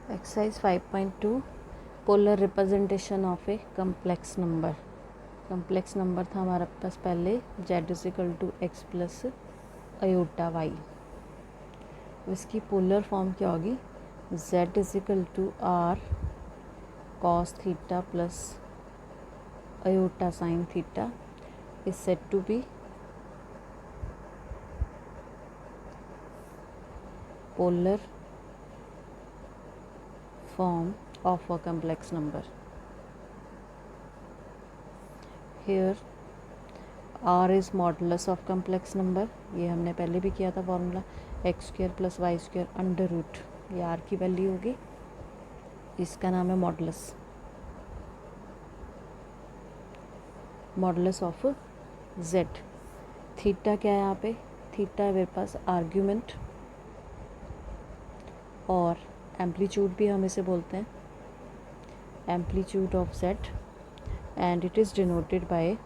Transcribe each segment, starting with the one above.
Exercise 5.2 polar representation of a complex number. Complex number था हमारे पास पहले z is equal to X plus iota Y. इसकी polar form क्या होगी? z is equal to are cos theta plus iota sine theta is said to be polar form of a complex number. Here r is modulus of complex number, ये हमने पहले भी किया था formula, x square plus y square under root, ये r की value होगी, इसका नाम है modulus, modulus of z। Theta क्या है यहाँ पे? थीटा है मेरे पास आर्ग्यूमेंट और एम्पलीट्यूड भी हम इसे बोलते हैं, amplitude of z, and it is denoted by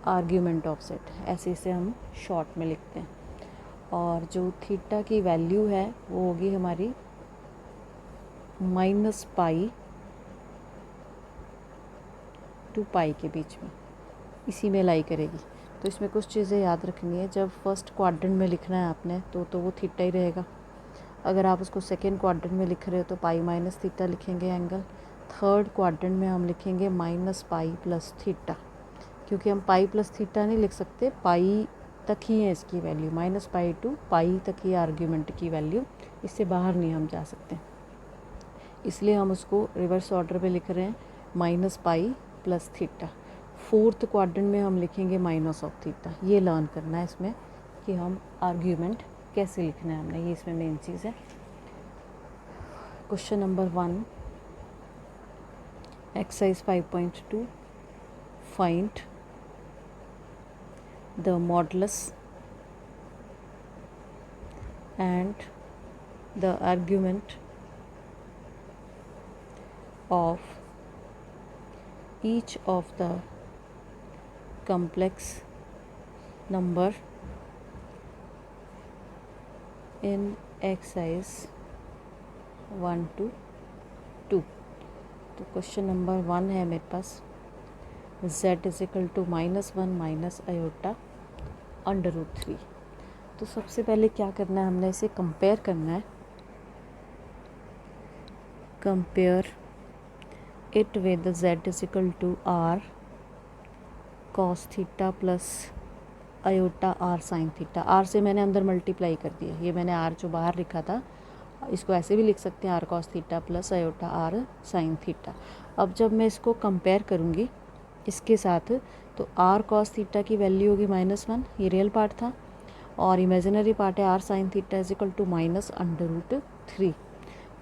argument of z, ऐसे इसे हम शॉर्ट में लिखते हैं। और जो थीटा की वैल्यू है वो होगी हमारी माइनस पाई टू पाई के बीच में, इसी में लाई करेगी। तो इसमें कुछ चीज़ें याद रखनी है। जब फर्स्ट क्वाड्रेंट में लिखना है आपने तो वो थीटा ही रहेगा। अगर आप उसको सेकेंड क्वाड्रेंट में लिख रहे हो तो पाई माइनस थीटा लिखेंगे एंगल। थर्ड क्वाड्रेंट में हम लिखेंगे माइनस पाई प्लस थीटा, क्योंकि हम पाई प्लस थीटा नहीं लिख सकते, पाई तक ही है इसकी वैल्यू, माइनस पाई टू पाई तक ही आर्ग्यूमेंट की वैल्यू, इससे बाहर नहीं हम जा सकते, इसलिए हम उसको रिवर्स ऑर्डर में लिख रहे हैं, minus pi plus theta. Fourth quadrant में हम लिखेंगे माइनस ऑफ थीटा। ये लर्न करना है इसमें कि हम आर्ग्यूमेंट कैसे लिखना है हमने, ये इसमें मेन चीज़ है। Question number 1, exercise 5.2, find the modulus and the argument of each of the complex number in exercise 1 to 2। तो क्वेश्चन नंबर 1 है मेरे पास, z is equal to -1 minus iota under root 3। तो सबसे पहले क्या करना है, हमने इसे कंपेयर करना है, compare it with z is equal to are cos theta plus iota r sine theta. R से मैंने अंदर मल्टीप्लाई कर दिया, ये मैंने आर जो बाहर लिखा था इसको ऐसे भी लिख सकते हैं, r cos theta plus iota r sine theta. अब जब मैं इसको कंपेयर करूँगी इसके साथ, तो आर कॉस थीटा की वैल्यू होगी -1, ये रियल पार्ट था, और इमेजिनरी पार्ट है r sine theta is equal to minus under root 3।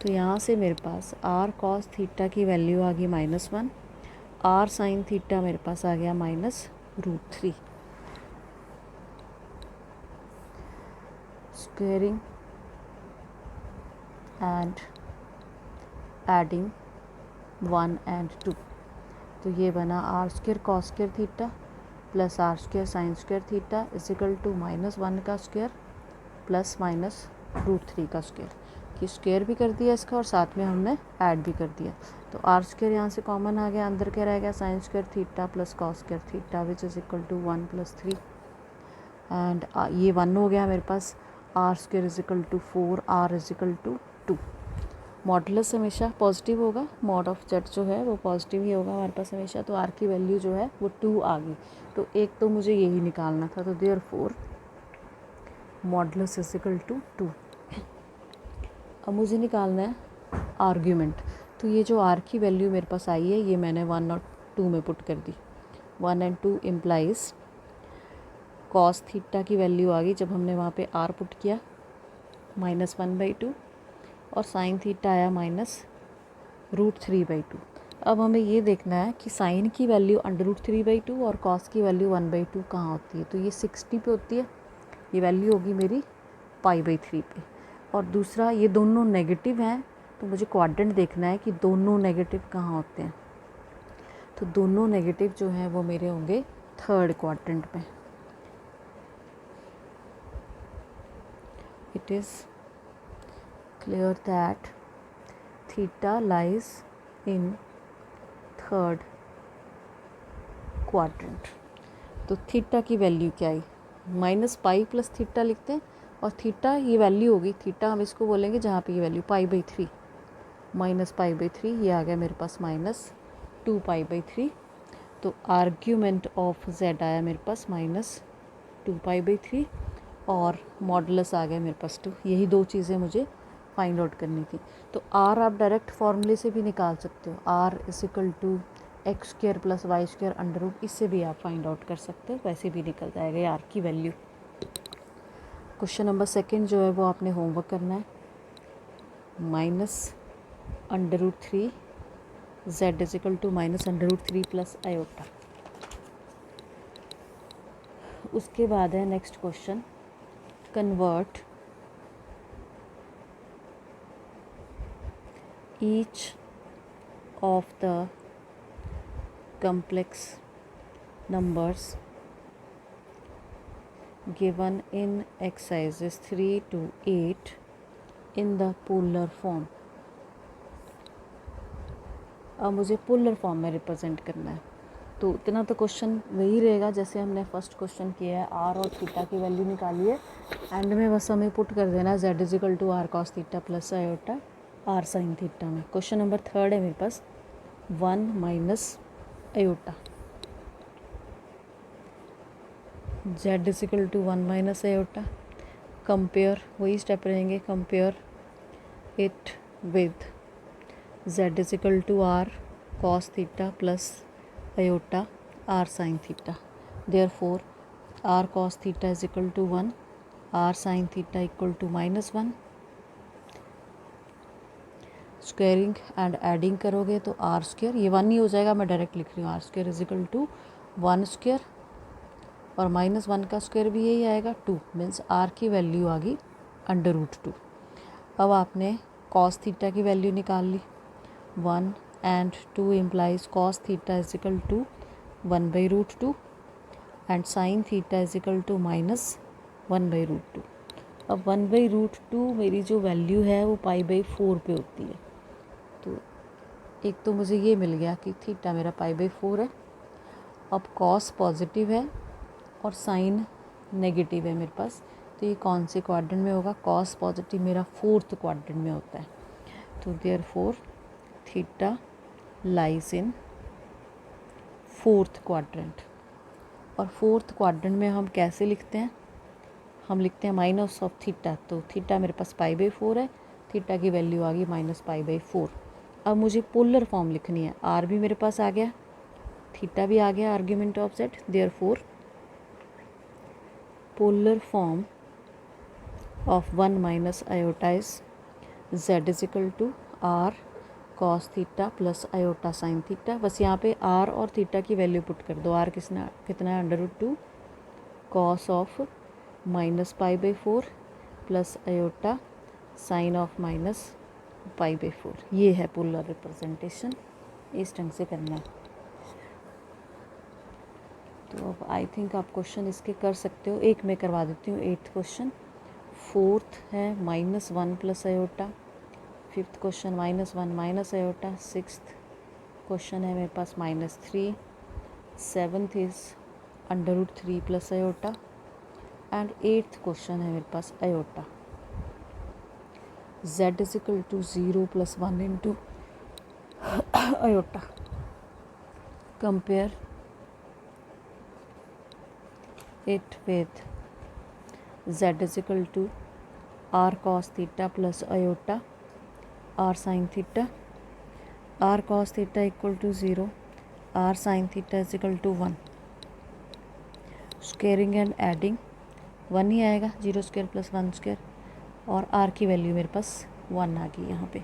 तो यहाँ से मेरे पास आर कॉस थीटा की वैल्यू आ गई -1, आर साइन थीटा मेरे पास आ गया -√3। स्क्वेयरिंग एंड एडिंग 1 and 2, तो ये बना r square cos square theta plus r square sine square theta is equal to -1 का स्क्वेयर प्लस -√3 का स्क्वेयर, कि स्क्वेयर भी कर दिया इसका और साथ में हमने ऐड भी कर दिया। तो आर स्क्वेयर यहाँ से कॉमन आ गया, अंदर क्या रह गया, sine square theta plus cos square theta which is equal to 1 + 3, and ये 1 हो गया मेरे पास। R square is equal to 4, R is equal to 2। Modulus हमेशा पॉजिटिव होगा, मॉड ऑफ जेड जो है वो पॉजिटिव ही होगा हमारे पास हमेशा। तो आर की वैल्यू जो है वो 2 आ गई, तो एक तो मुझे यही निकालना था, तो therefore modulus is equal to 2। अब मुझे निकालना है आर्ग्यूमेंट, तो ये जो आर की वैल्यू मेरे पास आई है ये मैंने 1 और 2 में पुट कर दी। 1 and 2 इम्प्लाइज कॉस थीटा की वैल्यू आ गई जब हमने वहाँ पे आर पुट किया -1/2, और साइन थीटा आया -√3/2। अब हमें ये देखना है कि साइन की वैल्यू √3/2 और कॉस की वैल्यू 1/2 कहाँ होती है। तो ये 60 पे होती है, ये वैल्यू होगी मेरी π/3 पे। और दूसरा ये दोनों नेगेटिव हैं, तो मुझे क्वाड्रेंट देखना है कि दोनों नेगेटिव कहाँ होते हैं। तो दोनों नेगेटिव जो हैं वो मेरे होंगे थर्ड क्वाड्रेंट में। it is clear that theta lies in third quadrant. तो थीटा की वैल्यू क्या आई, माइनस पाई प्लस थीटा लिखते हैं, और थीटा ये वैल्यू होगी, थीटा हम इसको बोलेंगे जहाँ पे ये वैल्यू पाई/3, माइनस पाई/3, ये आ गया मेरे पास -2 पाई/3। तो आर्ग्यूमेंट ऑफ z आया मेरे पास -2 पाई/3 और मॉडुलस आ गया मेरे पास 2। यही दो चीज़ें मुझे फाइंड आउट करनी थी। तो r आप डायरेक्ट फॉर्मूले से भी निकाल सकते हो, r = x² + y² under root, इससे भी आप फाइंड आउट कर सकते हो, वैसे भी निकल जाएगा r की वैल्यू। क्वेश्चन नंबर 2 जो है वो आपने होमवर्क करना है, -√3 z = -√3 + आयोटा। उसके बाद है next question, convert each of the complex numbers given in exercises 3 to 8 in the polar form। अब मुझे पोलर फॉर्म में रिप्रेजेंट करना है, तो इतना तो क्वेश्चन वही रहेगा जैसे हमने फर्स्ट क्वेश्चन किया है, r और थीटा की वैल्यू निकाली है, एंड में बस हमें पुट कर देना है z = r cos theta + iota r sin theta में। क्वेश्चन नंबर 3 है मेरे पास 1 - आयोटा, z = 1 - आयोटा, कंपेयर, वही स्टेप रहेंगे, compare it with z = r cos theta + iota r sin theta. Therefore r cos theta = 1, r sin theta = -1। Squaring and adding करोगे तो r², ये 1 ही हो जाएगा, मैं डायरेक्ट लिख रही हूँ, r² = 1² और -1 का स्क्वायर भी यही आएगा 2, मीन्स r की वैल्यू आ गई √2। अब आपने cos थीटा की वैल्यू निकाल ली, 1 and 2 implies cos theta = 1/√2 and sin theta = -1/√2। अब 1/√2 मेरी जो वैल्यू है वो π/4 पे होती है, तो एक तो मुझे ये मिल गया कि थीटा मेरा π/4 है। अब cos पॉजिटिव है और साइन नेगेटिव है मेरे पास, तो ये कौन से क्वाड्रेंट में होगा, cos पॉजिटिव मेरा 4th क्वाड्रेंट में होता है, तो therefore theta lies in 4th quadrant. और 4th क्वाड्रेंट में हम कैसे लिखते हैं, हम लिखते हैं माइनस ऑफ थीटा, तो थीटा मेरे पास π/4 है, थीटा की वैल्यू आ गई -π/4। अब मुझे पोलर फॉर्म लिखनी है, r भी मेरे पास आ गया, थीटा भी आ गया, argument of z, therefore polar form of 1 - iota is z = r cos theta + iota sin theta. बस यहाँ पे r और थीटा की वैल्यू पुट कर दो, r कितना है √2 cos of -π/4 + iota sine of -π/4। ये है पोलर रिप्रेजेंटेशन, इस ढंग से करना है। तो अब आई थिंक आप क्वेश्चन इसके कर सकते हो, एक मैं करवा देती हूँ 8th क्वेश्चन। 4th है -1 + iota, 5th question -1 - iota, 6th question है मेरे पास -3, 7th is √3 + iota, and 8th question है मेरे पास iota. z = 0 + 1 into iota, compare it with z = r cos theta + iota r sin theta, r cos theta = 0, r sin theta = 1। Squaring and adding 1 ही आएगा, 0² + 1², और r की value मेरे पास 1 आ गई यहाँ पे।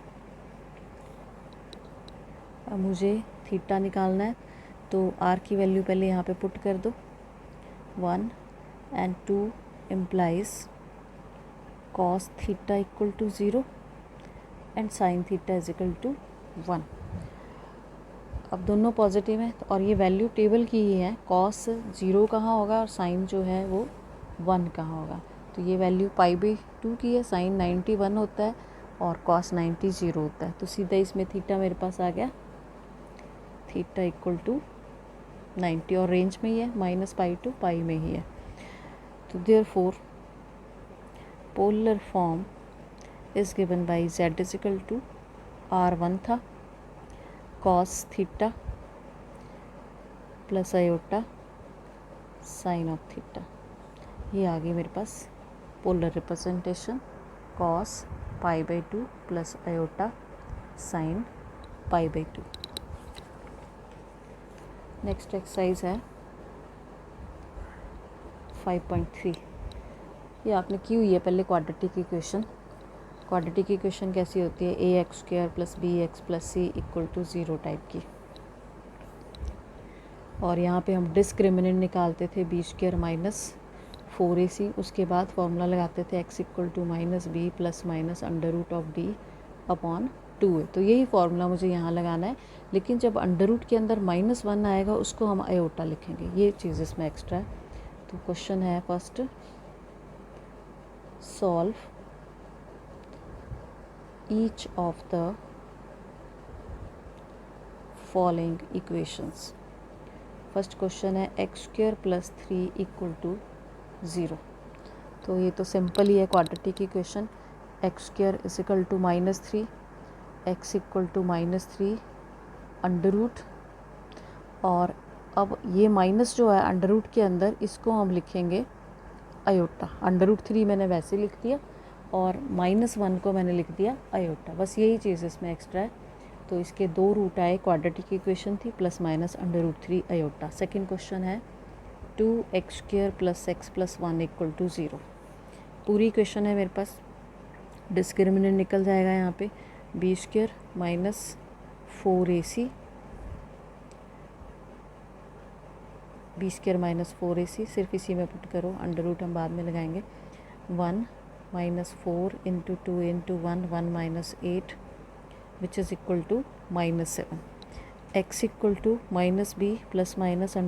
अब मुझे थीटा निकालना है, तो r की वैल्यू पहले यहाँ पे पुट कर दो, 1 and 2 implies cos theta = 0 and sine theta = 1। अब दोनों पॉजिटिव हैं, और ये वैल्यू टेबल की ही है, cos 0 कहाँ होगा और साइन जो है वो 1 कहाँ होगा, तो ये वैल्यू π/2 की है, साइन 90 1 होता है और कॉस 90 0 होता है। तो सीधा इसमें थीटा मेरे पास आ गया, थीटा इक्वल टू 90 और रेंज में ही है, -π to π में ही है। तो therefore polar form is given by z is equal to r1 था cos theta plus iota sine of theta. ये आ गई मेरे पास polar representation, cos π/2 plus iota sine π/2। Next exercise है 5.3। ये आपने की हुई है पहले क्वाड्रेटिक इक्वेशन। क्वाड्रेटिक इक्वेशन कैसी होती है, ax² + bx + c = 0 टाइप की। और यहाँ पे हम डिस्क्रिमिनेंट निकालते थे b² - 4ac, उसके बाद फॉर्मूला लगाते थे x = -b ± √d/2a। तो यही फार्मूला मुझे यहाँ लगाना है, लेकिन जब अंडर रूट के अंदर -1 आएगा उसको हम आयोटा लिखेंगे। ये चीज़ इसमें एक्स्ट्रा है। तो क्वेश्चन है first, solve each of the following equations. First question है x² + 3 = 0। तो ये तो सिंपल ही है quadratic equation. x² = -3, x = -3 under root, और अब ये माइनस जो है अंडर रूट के अंदर, इसको हम लिखेंगे आयोटा। √3 मैंने वैसे लिख दिया और -1 को मैंने लिख दिया आयोटा, बस यही चीज़ इसमें एक्स्ट्रा है। तो इसके 2 रूट आए, क्वाड्रेटिक इक्वेशन थी +- √3 आयोटा। सेकंड क्वेश्चन है 2x² + x + 1 = 0। पूरी इक्वेशन है मेरे पास, डिस्क्रिमिनेंट निकल जाएगा यहाँ पे, b² - 4ac, b² - 4ac सिर्फ इसी में पुट करो, अंडर रूट हम बाद में लगाएंगे। 1 - 4 × 2 × 1 1 - 8 which is equal to -7। x = -b ±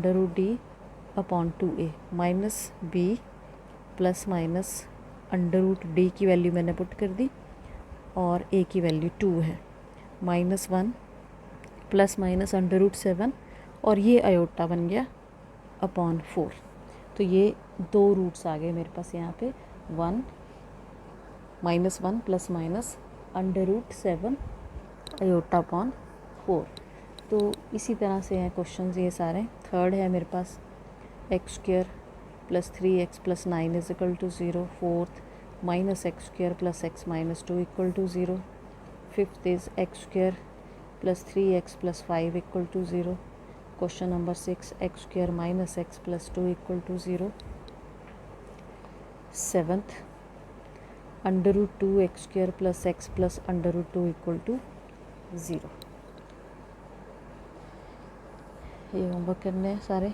√d/2a, -b ± √d की वैल्यू मैंने पुट कर दी और a की वैल्यू 2 है, -1 ± √7 और ये आयोटा बन गया /4। तो ये 2 रूट्स आ गए मेरे पास यहाँ पे, 1 -1 ± √7 आयोटा/4। तो इसी तरह से हैं क्वेश्चंस ये सारे। थर्ड है मेरे पास x² + 3x + 9 = 0। Fourth -x² + x - 2 = 0। Fifth is x² + 3x + 5 = 0। Question number 6 x² - x + 2 = 0। Seventh √2x² + x + √2 = 0। ये होमवर्क करने हैं सारे,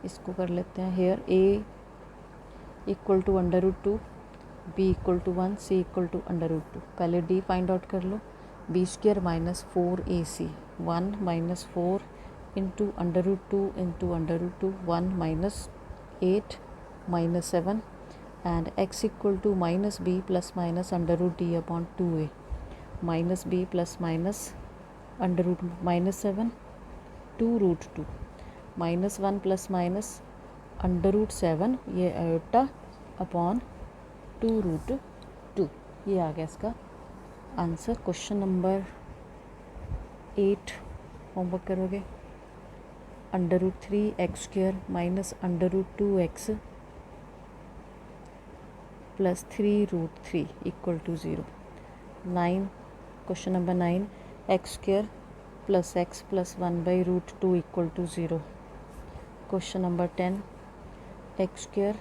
इसको कर लेते हैं। Here a = √2, b = 1, c = √2। पहले d फाइंड आउट कर लो, b² - 4ac, 1 - 4 × √2 × √2, 1 - 8 - 7, and x = -b ± √d/2a, -b ± √-7 2√2, -1 ± √7, ये आयोटा/2√2। ये आ गया इसका आंसर। क्वेश्चन नंबर 8 होमवर्क करोगे, √3 x² - √2x + 3√3 = 0। 9 question number 9 x² + x + 1/√2 = 0। Question number 10 x²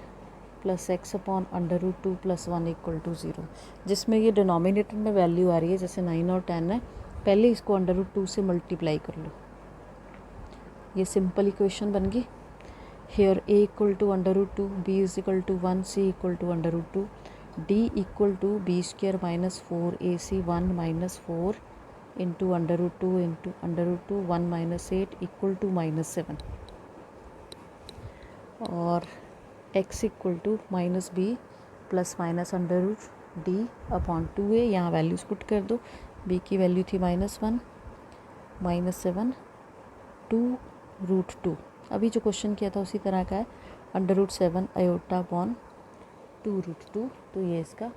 + x / √2 + 1 = 0। जिसमें ये डिनोमिनेटर में वैल्यू आ रही है, जैसे 9 और 10 है, पहले इसको √2 से मल्टीप्लाई कर लो। ये सिंपल इक्वेशन बन गई। Here a = √2, b = 1, c = √2, d = b² - 4ac, 1 - 4 × √2 × √2, 1 - 8 = -7। और x equal to minus b plus minus under root d upon 2a, यहाँ वैल्यूज़ पुट कर दो। b की वैल्यू थी -1, -7, 2√2। अभी जो क्वेश्चन किया था उसी तरह का है, √7 आयोटा अपॉन 2√2। तो ये इसका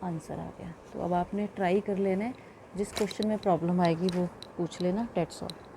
आंसर आ गया। तो अब आपने ट्राई कर लेना है, जिस क्वेश्चन में प्रॉब्लम आएगी वो पूछ लेना। That's all.